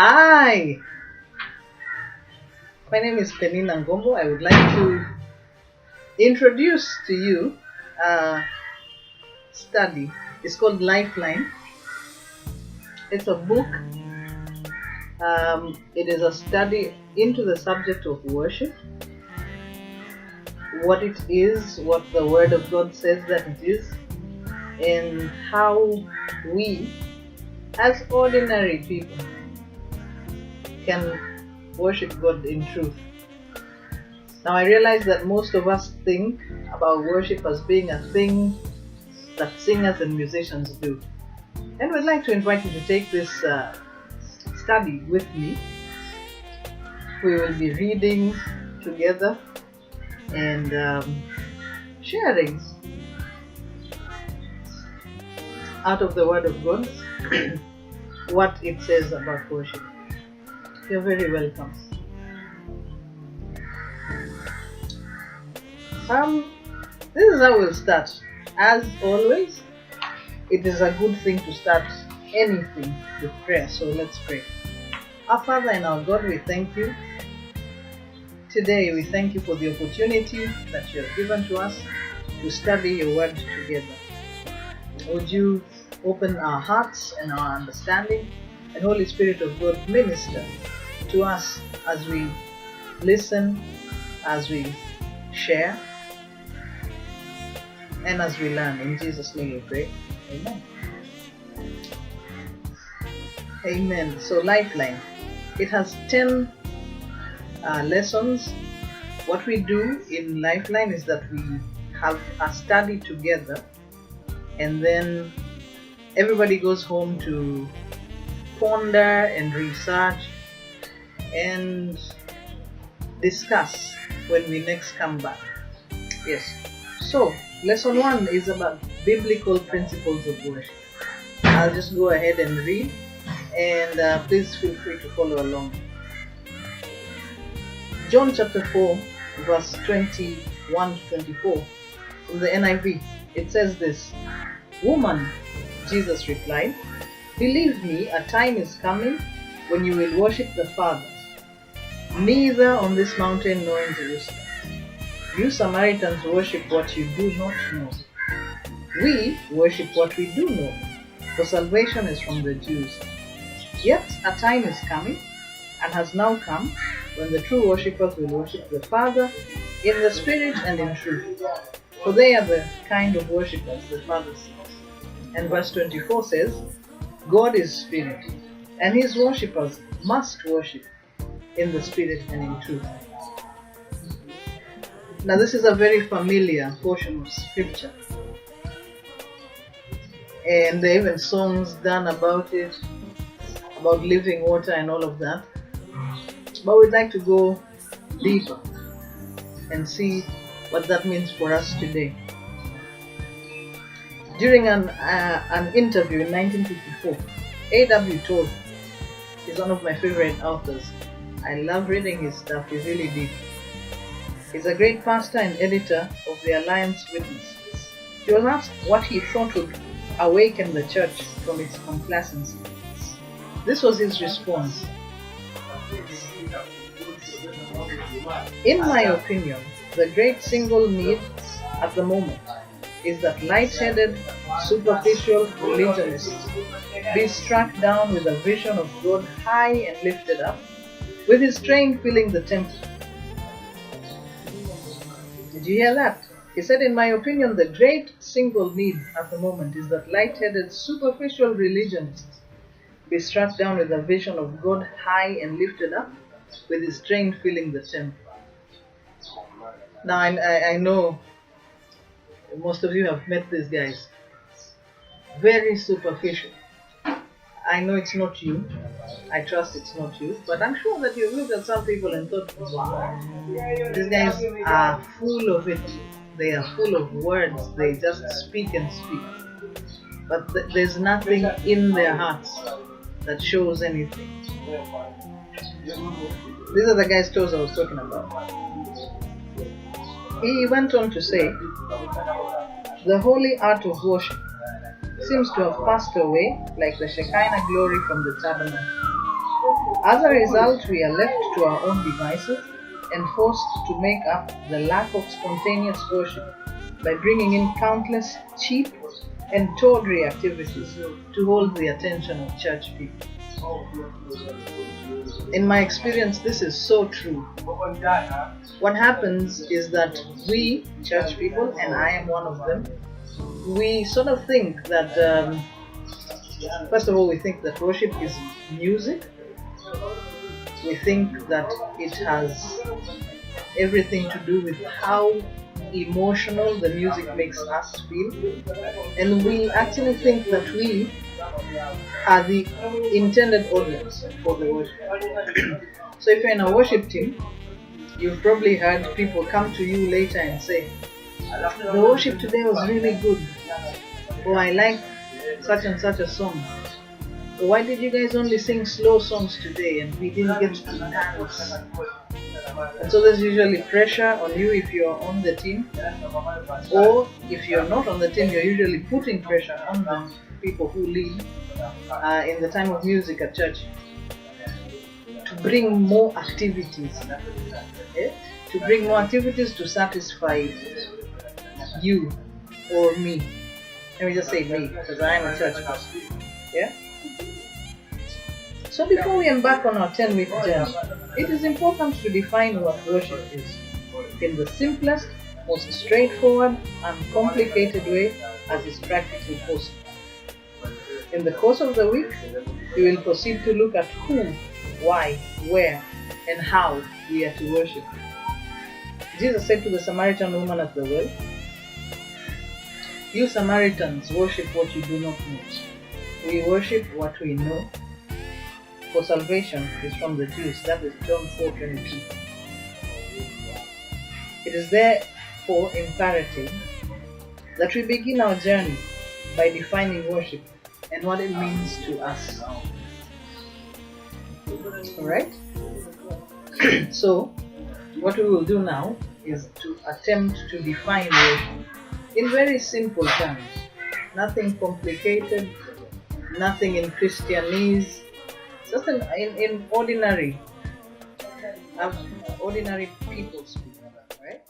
Hi, my name is Penina Ngombo. I would like to introduce to you a study. It's called Lifeline. It's a book. It is a study into the subject of worship, what it is, what the Word of God says that it is, and how we, as ordinary people, can worship God in truth. Now, I realize that most of us think about worship as being a thing that singers and musicians do. And we'd like to invite you to take this study with me. We will be reading together and sharing out of the Word of God what it says about worship. You're very welcome. This is how we'll start. As always, it is a good thing to start anything with prayer. So let's pray. Our Father and our God, we thank you. Today we thank you for the opportunity that you have given to us to study your word together. Would you open our hearts and our understanding, and Holy Spirit of God, minister to us as we listen, as we share, and as we learn. In Jesus' name we pray. Amen. Amen. So Lifeline, it has 10 lessons. What we do in Lifeline is that we have a study together, and then everybody goes home to ponder and research and discuss when we next come back. Yes. So, lesson 1 is about biblical principles of worship. I'll just go ahead and read, and please feel free to follow along. John chapter 4, verse 21 to 24, from the NIV, it says this: "Woman," Jesus replied, "believe me, a time is coming when you will worship the Father, neither on this mountain nor in Jerusalem. You Samaritans worship what you do not know. We worship what we do know, for salvation is from the Jews. Yet a time is coming, and has now come, when the true worshippers will worship the Father in the Spirit and in truth, for they are the kind of worshippers the Father seeks." And verse 24 says, "God is Spirit, and His worshippers must worship in the Spirit and in truth." Now, this is a very familiar portion of Scripture, and there are even songs done about it, about living water and all of that. But we'd like to go deeper and see what that means for us today. During an interview in 1954, A.W. Todd is one of my favorite authors. I love reading his stuff. He's really deep. He's a great pastor and editor of the Alliance Witness. He was asked what he thought would awaken the church from its complacency. This was his response: "In my opinion, the great single need at the moment is that light-headed, superficial religionists be struck down with a vision of God high and lifted up, with His train filling the temple." Did you hear that? He said, "In my opinion, the great single need at the moment is that light-headed, superficial religionists be struck down with a vision of God high and lifted up, with His train filling the temple." Now, I know most of you have met these guys. Very superficial. I know it's not you. I trust it's not you. But I'm sure that you've looked at some people and thought, wow, these guys are full of it. They are full of words. They just speak and speak. But there's nothing in their hearts that shows anything. These are the guys' toes I was talking about. He went on to say, "The holy art of worship seems to have passed away like the Shekinah glory from the tabernacle. As a result, we are left to our own devices and forced to make up the lack of spontaneous worship by bringing in countless cheap and tawdry activities to hold the attention of church people. In my experience, this is so true. What happens is that we, church people, and I am one of them, we sort of think that, first of all, we think that worship is music. We think that it has everything to do with how emotional the music makes us feel, and we actually think that we are the intended audience for the worship. So if you're in a worship team, you've probably heard people come to you later and say, the worship today was really good, or I like such and such a song. Why did you guys only sing slow songs today and we didn't get to dance? And so there's usually pressure on you if you're on the team, or if you're not on the team, you're usually putting pressure on the people who lead in the time of music at church to bring more activities, to bring more activities to satisfy you or me. Let me just say me, because I am a church pastor. Yeah? So before we embark on our 10-week journey, it is important to define what worship is in the simplest, most straightforward, uncomplicated way as is practically possible. In the course of the week, we will proceed to look at who, why, where, and how we are to worship. Jesus said to the Samaritan woman at the well, "You Samaritans worship what you do not know. We worship what we know. For salvation is from the Jews." That is John 4:22. It is therefore imperative that we begin our journey by defining worship and what it means to us. Alright? So, what we will do now is to attempt to define worship in very simple terms. Nothing complicated, nothing in Christianese, just in ordinary people speak, right?